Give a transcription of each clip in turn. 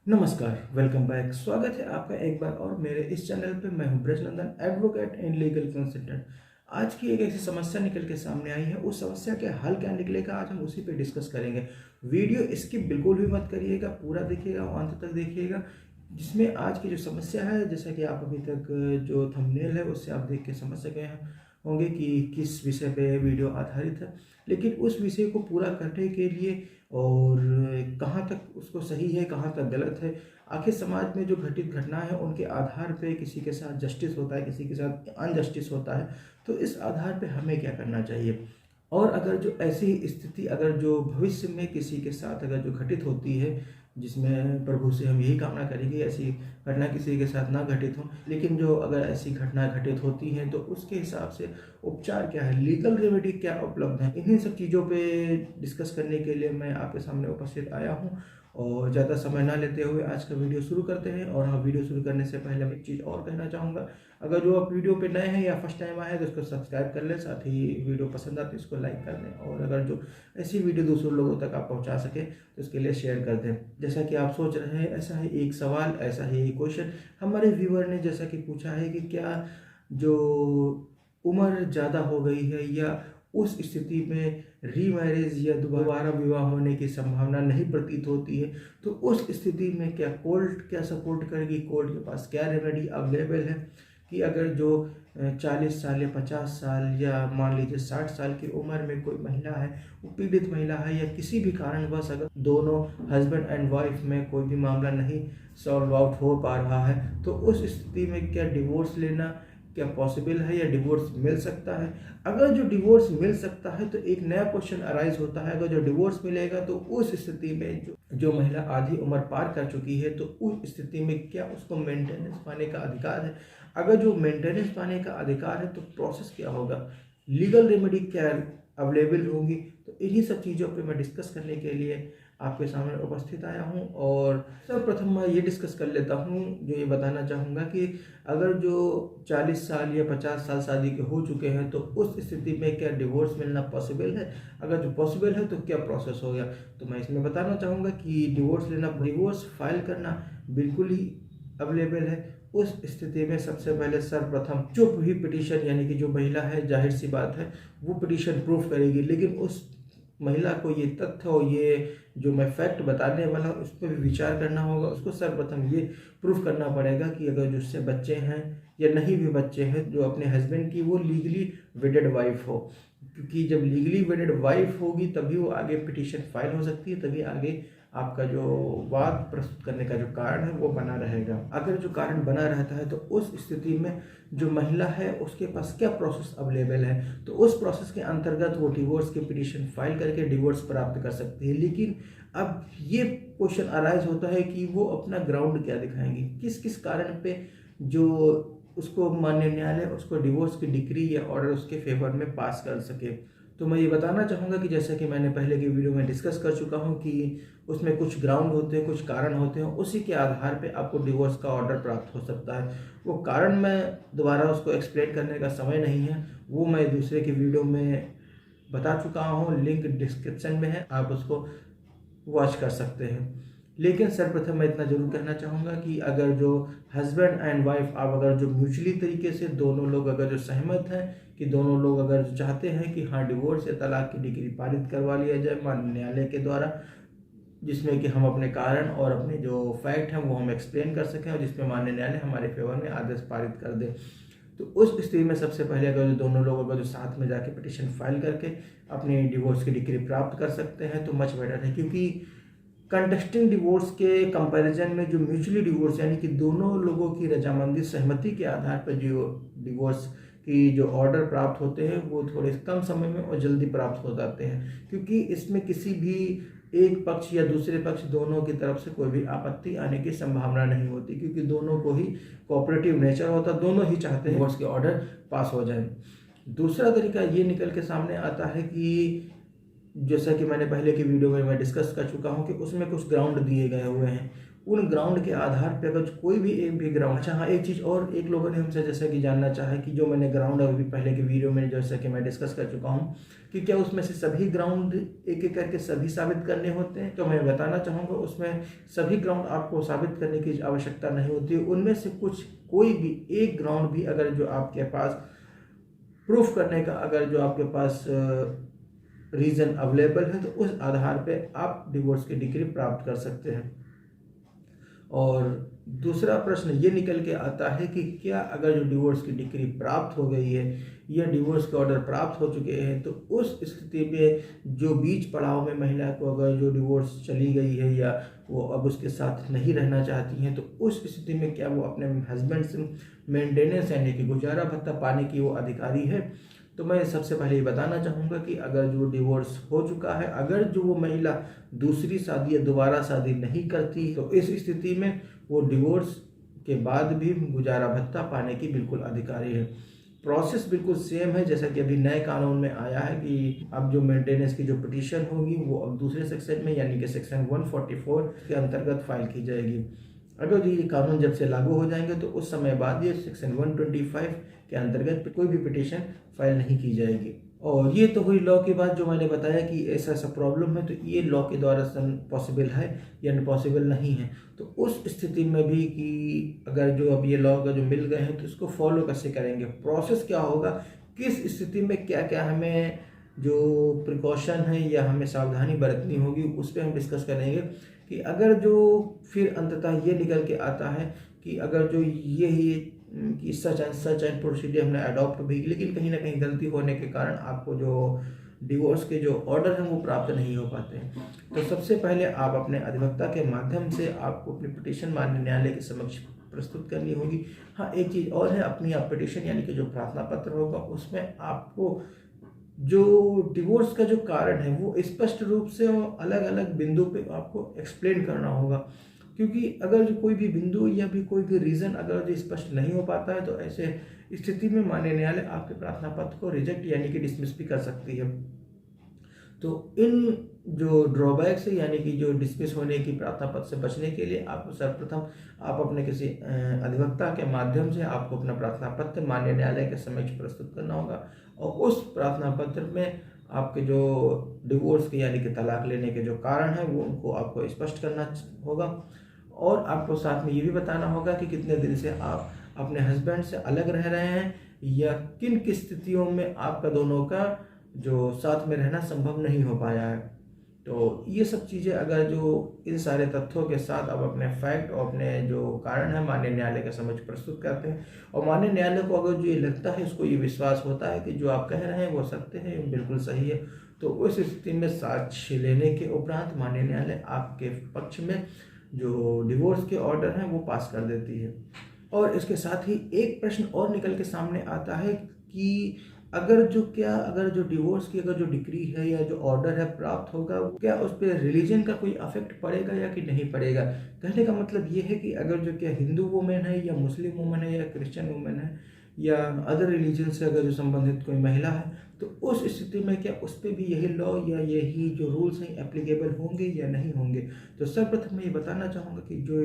नमस्कार, welcome back. स्वागत है आपका एक बार और मेरे इस चैनल पे। मैं हूं Brajnandan, advocate and legal consultant. आज की एक ऐसी समस्या निकल के सामने आई है, उस समस्या के हल क्या निकलेगा आज हम उसी पे डिस्कस करेंगे। वीडियो स्किप बिल्कुल भी मत करिएगा, पूरा देखिएगा और अंत तक देखिएगा। जिसमें आज की जो समस्या है, जैसा कि आप अभी तक जो थंबनेल है उससे आप देख के समझ सके होंगे कि किस विषय पे वीडियो आधारित है। लेकिन उस विषय को पूरा करने के लिए और कहाँ तक उसको सही है, कहाँ तक गलत है, आखिर समाज में जो घटित घटना है उनके आधार पे किसी के साथ जस्टिस होता है, किसी के साथ अनजस्टिस होता है, तो इस आधार पे हमें क्या करना चाहिए। और अगर जो ऐसी स्थिति अगर जो भविष्य में किसी के साथ अगर जो घटित होती है, जिसमें प्रभु से हम यही कामना करेंगे ऐसी घटना किसी के साथ ना घटित हो, लेकिन जो अगर ऐसी घटना घटित होती है तो उसके हिसाब से उपचार क्या है, लीगल रेमेडी क्या उपलब्ध है, इन्हीं सब चीज़ों पे डिस्कस करने के लिए मैं आपके सामने उपस्थित आया हूँ। और ज़्यादा समय ना लेते हुए आज का वीडियो शुरू करते हैं। और हाँ, वीडियो शुरू करने से पहले मैं एक चीज़ और कहना चाहूँगा, अगर जो आप वीडियो पे नए हैं या फर्स्ट टाइम आए हैं तो इसको सब्सक्राइब कर लें, साथ ही वीडियो पसंद आती है इसको लाइक कर दें, और अगर जो ऐसी वीडियो दूसरे लोगों तक आप पहुँचा सकें तो इसके लिए शेयर कर दें। जैसा कि आप सोच रहे हैं, ऐसा ही एक सवाल, ऐसा ही एक क्वेश्चन हमारे व्यूअर ने जैसा कि पूछा है कि क्या जो उम्र ज़्यादा हो गई है या उस स्थिति में रीमैरिज या दोबारा विवाह होने की संभावना नहीं प्रतीत होती है, तो उस स्थिति में क्या कोर्ट क्या सपोर्ट करेगी, कोर्ट के पास क्या रेमेडी अवेलेबल है कि अगर जो 40 साल या 50 साल या मान लीजिए 60 साल की उम्र में कोई महिला है, वो पीड़ित महिला है, या किसी भी कारणवश अगर दोनों हस्बैंड एंड वाइफ में कोई भी मामला नहीं सॉल्व आउट हो पा रहा है, तो उस स्थिति में क्या डिवोर्स लेना क्या पॉसिबल है या डिवोर्स मिल सकता है। अगर जो डिवोर्स मिल सकता है तो एक नया क्वेश्चन अराइज होता है, अगर जो डिवोर्स मिलेगा तो उस स्थिति में जो महिला आधी उम्र पार कर चुकी है तो उस स्थिति में क्या उसको मेंटेनेंस पाने का अधिकार है। अगर जो मेंटेनेंस पाने का अधिकार है तो प्रोसेस क्या होगा, लीगल रेमेडी क्या अवेलेबल होंगी। तो इन्हीं सब चीज़ों पे मैं डिस्कस करने के लिए आपके सामने उपस्थित आया हूँ। और सर्वप्रथम मैं ये डिस्कस कर लेता हूँ, जो ये बताना चाहूँगा कि अगर जो 40 साल या 50 साल शादी के हो चुके हैं तो उस स्थिति में क्या डिवोर्स मिलना पॉसिबल है। अगर जो पॉसिबल है तो क्या प्रोसेस हो गया, तो मैं इसमें बताना चाहूँगा कि डिवोर्स फाइल करना बिल्कुल ही अवेलेबल है। उस स्थिति में सबसे पहले सर्वप्रथम जो भी पिटीशन यानी कि जो महिला है, जाहिर सी बात है वो पिटीशन प्रूफ करेगी, लेकिन उस महिला को ये तथ्य और ये जो मैं फैक्ट बताने वाला हूँ उस पर भी विचार करना होगा। उसको सर्वप्रथम ये प्रूफ करना पड़ेगा कि अगर जो उससे बच्चे हैं या नहीं भी बच्चे हैं, जो अपने हस्बैंड की वो लीगली वेडेड वाइफ हो, क्योंकि जब लीगली वेडेड वाइफ होगी तभी वो आगे पिटीशन फाइल हो सकती है, तभी आगे आपका जो वाद प्रस्तुत करने का जो कारण है वो बना रहेगा। अगर जो कारण बना रहता है तो उस स्थिति में जो महिला है उसके पास क्या प्रोसेस अवेलेबल है, तो उस प्रोसेस के अंतर्गत वो डिवोर्स की पिटीशन फाइल करके डिवोर्स प्राप्त कर सकती है। लेकिन अब ये क्वेश्चन अराइज होता है कि वो अपना ग्राउंड क्या दिखाएंगी, किस किस कारण पे जो उसको माननीय न्यायालय उसको डिवोर्स की डिक्री या ऑर्डर उसके फेवर में पास कर सके। तो मैं ये बताना चाहूँगा कि जैसा कि मैंने पहले की वीडियो में डिस्कस कर चुका हूँ कि उसमें कुछ ग्राउंड होते हैं, कुछ कारण होते हैं, उसी के आधार पे आपको डिवोर्स का ऑर्डर प्राप्त हो सकता है। वो कारण मैं दोबारा उसको एक्सप्लेन करने का समय नहीं है, वो मैं दूसरे की वीडियो में बता चुका हूँ, लिंक डिस्क्रिप्शन में है, आप उसको वॉच कर सकते हैं। लेकिन सर्वप्रथम मैं इतना जरूर कहना चाहूँगा कि अगर जो हस्बैंड एंड वाइफ आप अगर जो म्यूचुअली तरीके से दोनों लोग अगर जो सहमत हैं कि दोनों लोग अगर जो चाहते हैं कि हाँ डिवोर्स या तलाक की डिग्री पारित करवा लिया जाए माननीय न्यायालय के द्वारा, जिसमें कि हम अपने कारण और अपने जो फैक्ट हैं वो हम एक्सप्लेन कर सकें और जिसमें माननीय न्यायालय हमारे फेवर में आदेश पारित कर दे, तो उस स्थिति में सबसे पहले अगर जो दोनों लोग अगर जो साथ में जाके पिटीशन फाइल करके अपनी डिवोर्स की डिग्री प्राप्त कर सकते हैं तो मच बेटर है। क्योंकि कंटेस्टिंग डिवोर्स के कंपैरिजन में जो म्यूचुअली डिवोर्स यानी कि दोनों लोगों की रजामंदी सहमति के आधार पर जो डिवोर्स की जो ऑर्डर प्राप्त होते हैं वो थोड़े कम समय में और जल्दी प्राप्त हो जाते हैं, क्योंकि इसमें किसी भी एक पक्ष या दूसरे पक्ष दोनों की तरफ से कोई भी आपत्ति आने की संभावना नहीं होती, क्योंकि दोनों को ही कोऑपरेटिव नेचर होता है, दोनों ही चाहते हैं डिवोर्स के ऑर्डर पास हो जाए। दूसरा तरीका ये निकल के सामने आता है कि जैसा कि मैंने पहले की वीडियो में मैं डिस्कस कर चुका हूं कि उसमें कुछ ग्राउंड दिए गए हुए हैं, उन ग्राउंड के आधार पे अगर कोई भी एक भी ग्राउंड। अच्छा हाँ, एक चीज़ और एक लोगों ने हमसे जैसा कि जानना चाहा कि जो मैंने ग्राउंड अभी पहले के वीडियो में जैसा कि मैं डिस्कस कर चुका हूँ कि क्या उसमें से सभी ग्राउंड एक एक करके सभी साबित करने होते हैं। तो मैं बताना चाहूँगा उसमें सभी ग्राउंड आपको साबित करने की आवश्यकता नहीं होती है। उनमें से कुछ कोई भी एक ग्राउंड भी अगर जो आपके पास प्रूफ करने का अगर जो आपके पास रीज़न अवेलेबल है तो उस आधार पे आप डिवोर्स की डिग्री प्राप्त कर सकते हैं। और दूसरा प्रश्न ये निकल के आता है कि क्या अगर जो डिवोर्स की डिग्री प्राप्त हो गई है या डिवोर्स के ऑर्डर प्राप्त हो चुके हैं तो उस स्थिति में जो बीच पड़ाव में महिला को अगर जो डिवोर्स चली गई है या वो अब उसके साथ नहीं रहना चाहती हैं तो उस स्थिति में क्या वो अपने हस्बैंड से मेंटेनेंस यानी कि गुजारा भत्ता पाने की वो अधिकारी है। तो मैं सबसे पहले ये बताना चाहूँगा कि अगर जो डिवोर्स हो चुका है, अगर जो वो महिला दूसरी शादी या दोबारा शादी नहीं करती तो इस स्थिति में वो डिवोर्स के बाद भी गुजारा भत्ता पाने की बिल्कुल अधिकारी है। प्रोसेस बिल्कुल सेम है जैसा कि अभी नए कानून में आया है कि अब जो मेंटेनेंस की जो पिटीशन होगी वो अब दूसरे सेक्शन में यानी कि सेक्शन 144 के अंतर्गत फाइल की जाएगी। अगर ये कानून जब से लागू हो जाएंगे तो उस समय बाद ये सेक्शन 125 के अंतर्गत कोई भी पिटीशन फाइल नहीं की जाएगी। और ये तो हुई लॉ की बात जो मैंने बताया कि ऐसा ऐसा प्रॉब्लम है तो ये लॉ के द्वारा पॉसिबल है या पॉसिबल नहीं है। तो उस स्थिति में भी कि अगर जो अब ये लॉ का जो मिल गए हैं तो इसको फॉलो कैसे करेंगे, प्रोसेस क्या होगा, किस स्थिति में क्या क्या हमें जो प्रिकॉशन है या हमें सावधानी बरतनी होगी उस पर हम डिस्कस करेंगे। कि अगर जो फिर अंततः ये निकल के आता है कि अगर जो ये ही कि सच एंड प्रोसीजर हमने अडॉप्ट भी लेकिन कहीं ना कहीं गलती होने के कारण आपको जो डिवोर्स के जो ऑर्डर हैं वो प्राप्त नहीं हो पाते हैं तो सबसे पहले आप अपने अधिवक्ता के माध्यम से आपको अपनी पिटीशन माननीय न्यायालय के समक्ष प्रस्तुत करनी होगी। हाँ, एक चीज़ और है, अपनी आप पिटीशन यानी कि जो प्रार्थना पत्र होगा उसमें आपको जो डिवोर्स का जो कारण है वो स्पष्ट रूप से और अलग अलग बिंदु पे आपको एक्सप्लेन करना होगा। क्योंकि अगर जो कोई भी बिंदु या भी कोई भी रीज़न अगर जो स्पष्ट नहीं हो पाता है तो ऐसे स्थिति में माननीय न्यायालय आपके प्रार्थना पत्र को रिजेक्ट यानी कि डिसमिस भी कर सकती है। तो इन जो ड्रॉबैक्स है यानी कि जो डिसमिस होने की प्रार्थना पत्र से बचने के लिए आपको सर्वप्रथम आप अपने किसी अधिवक्ता के माध्यम से आपको अपना प्रार्थना पत्र माननीय न्यायालय के समक्ष प्रस्तुत करना होगा और उस प्रार्थना पत्र में आपके जो डिवोर्स के यानी कि तलाक लेने के जो कारण है वो उनको आपको स्पष्ट करना होगा। और आपको साथ में ये भी बताना होगा कि कितने दिन से आप अपने हस्बैंड से अलग रह रहे हैं या किन किन स्थितियों में आपका दोनों का जो साथ में रहना संभव नहीं हो पाया है। तो ये सब चीज़ें अगर जो इन सारे तथ्यों के साथ आप अपने फैक्ट और अपने जो कारण है माननीय न्यायालय के समक्ष प्रस्तुत करते हैं और माननीय न्यायालय को अगर जो ये लगता है, उसको ये विश्वास होता है कि जो आप कह रहे हैं वो सत्य है, बिल्कुल सही है, तो उस स्थिति में साक्ष्य लेने के उपरांत माननीय न्यायालय आपके पक्ष में जो डिवोर्स के ऑर्डर हैं वो पास कर देती है। और इसके साथ ही एक प्रश्न और निकल के सामने आता है कि अगर जो डिवोर्स की अगर जो डिक्री है या जो ऑर्डर है प्राप्त होगा, क्या उस पर रिलीजन का कोई अफेक्ट पड़ेगा या कि नहीं पड़ेगा। कहने का मतलब ये है कि अगर जो क्या हिंदू वुमेन है या मुस्लिम वुमेन है या क्रिश्चियन वुमेन है या अदर रिलीजन से अगर जो संबंधित कोई महिला है तो उस स्थिति में क्या उस पर भी यही लॉ या यही जो रूल्स हैं एप्लीकेबल होंगे या नहीं होंगे। तो सर्वप्रथम मैं ये बताना चाहूँगा कि जो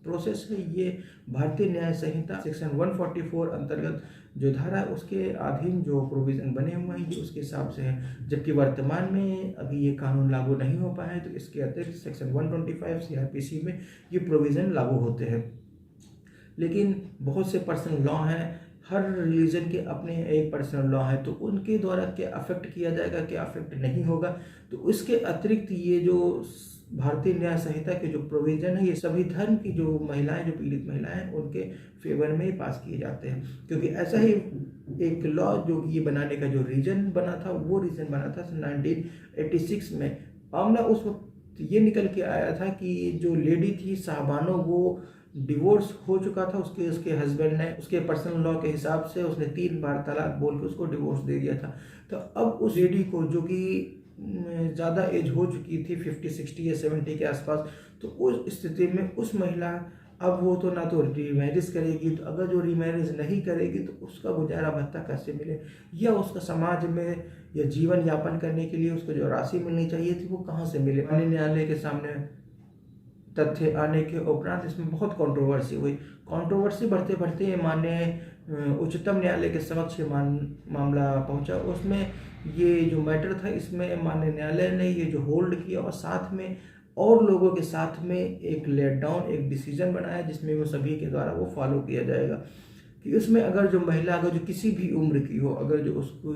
प्रोसेस है ये भारतीय न्याय संहिता सेक्शन 144 अंतर्गत जो धारा है उसके अधीन जो प्रोविज़न बने हुए हैं ये उसके हिसाब से है। जबकि वर्तमान में अभी ये कानून लागू नहीं हो पाया है तो इसके अतिरिक्त सेक्शन 125 CRPC में ये प्रोविज़न लागू होते हैं। लेकिन बहुत से पर्सनल लॉ हैं, हर रिलीजन के अपने एक पर्सनल लॉ है, तो उनके द्वारा क्या अफेक्ट किया जाएगा क्या अफेक्ट नहीं होगा। तो इसके अतिरिक्त ये जो भारतीय न्याय संहिता के जो प्रोविजन है ये सभी धर्म की जो महिलाएं, जो पीड़ित महिलाएं हैं उनके फेवर में ही पास किए जाते हैं। क्योंकि ऐसा ही एक लॉ जो ये बनाने का जो रीजन बना था वो रीजन बना था 1986 में। मामला उस वक्त ये निकल के आया था कि जो लेडी थी साहबानो वो डिवोर्स हो चुका था, उसके हस्बैंड ने उसके पर्सनल लॉ के हिसाब से उसने 3 बार तलाक बोल के उसको डिवोर्स दे दिया था। तो अब उस लेडी को जो कि ज़्यादा एज हो चुकी थी 50, 60 या 70 के आसपास, तो उस स्थिति में उस महिला अब वो तो ना तो रीमैरिज करेगी, तो अगर जो रीमैरिज नहीं करेगी तो उसका गुजारा भत्ता कैसे मिले या उसका समाज में या जीवन यापन करने के लिए उसको जो राशि मिलनी चाहिए थी वो कहाँ से मिले। माननीय न्यायालय के सामने तथ्य आने के उपरांत इसमें बहुत कंट्रोवर्सी हुई। कंट्रोवर्सी बढ़ते बढ़ते ये माननीय उच्चतम न्यायालय के समक्ष ये मामला पहुंचा। उसमें ये जो मैटर था इसमें माननीय न्यायालय ने ये जो होल्ड किया और साथ में और लोगों के साथ में एक लेट डाउन एक डिसीजन बनाया जिसमें वो सभी के द्वारा वो फॉलो किया जाएगा कि उसमें अगर जो महिला अगर जो किसी भी उम्र की हो, अगर जो उसको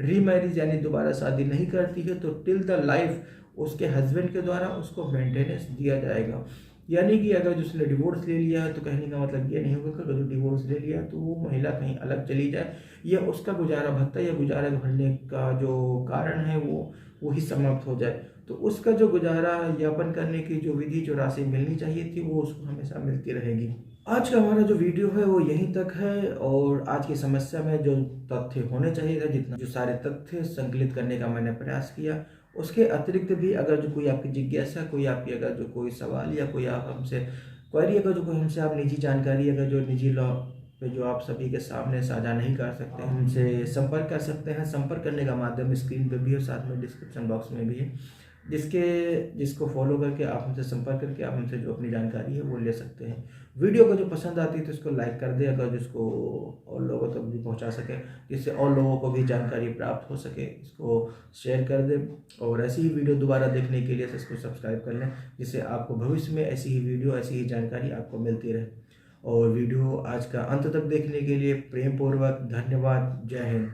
रीमैरिज यानी दोबारा शादी नहीं करती है तो टिल द लाइफ उसके हस्बैंड के द्वारा उसको मेंटेनेंस दिया जाएगा। यानी कि अगर जो उसने डिवोर्स ले लिया है तो कहने का मतलब ये नहीं होगा कि अगर जो डिवोर्स ले लिया तो वो महिला कहीं अलग चली जाए या उसका गुजारा भत्ता या गुजारा भरने का जो कारण है वो ही समाप्त हो जाए। तो उसका जो गुजारा यापन करने की जो विधि जो राशि मिलनी चाहिए थी वो उसको हमेशा मिलती रहेगी। आज का हमारा जो वीडियो है वो यहीं तक है और आज की समस्या में जो तथ्य होने चाहिए था जितना जो सारे तथ्य संकलित करने का मैंने प्रयास किया, उसके अतिरिक्त भी अगर जो कोई आपकी जिज्ञासा, कोई आपकी अगर जो कोई सवाल या कोई आप हमसे क्वेरी, अगर जो कोई हमसे आप निजी जानकारी अगर जो निजी लॉ पे जो आप सभी के सामने साझा नहीं कर सकते हैं, हमसे संपर्क कर सकते हैं। संपर्क करने का माध्यम स्क्रीन पे भी है, साथ में डिस्क्रिप्शन बॉक्स में भी है, जिसको फॉलो करके आप हमसे संपर्क करके आप हमसे जो अपनी जानकारी है वो ले सकते हैं। वीडियो को जो पसंद आती है तो इसको लाइक कर दे, अगर जिसको और लोगों तक भी पहुंचा सके, जिससे और लोगों को भी जानकारी प्राप्त हो सके, इसको शेयर कर दे। और ऐसी ही वीडियो दोबारा देखने के लिए इसको सब्सक्राइब कर लें, जिससे आपको भविष्य में ऐसी ही वीडियो, ऐसी ही जानकारी आपको मिलती रहे। और वीडियो आज का अंत तक देखने के लिए प्रेम पूर्वक धन्यवाद। जय हिंद।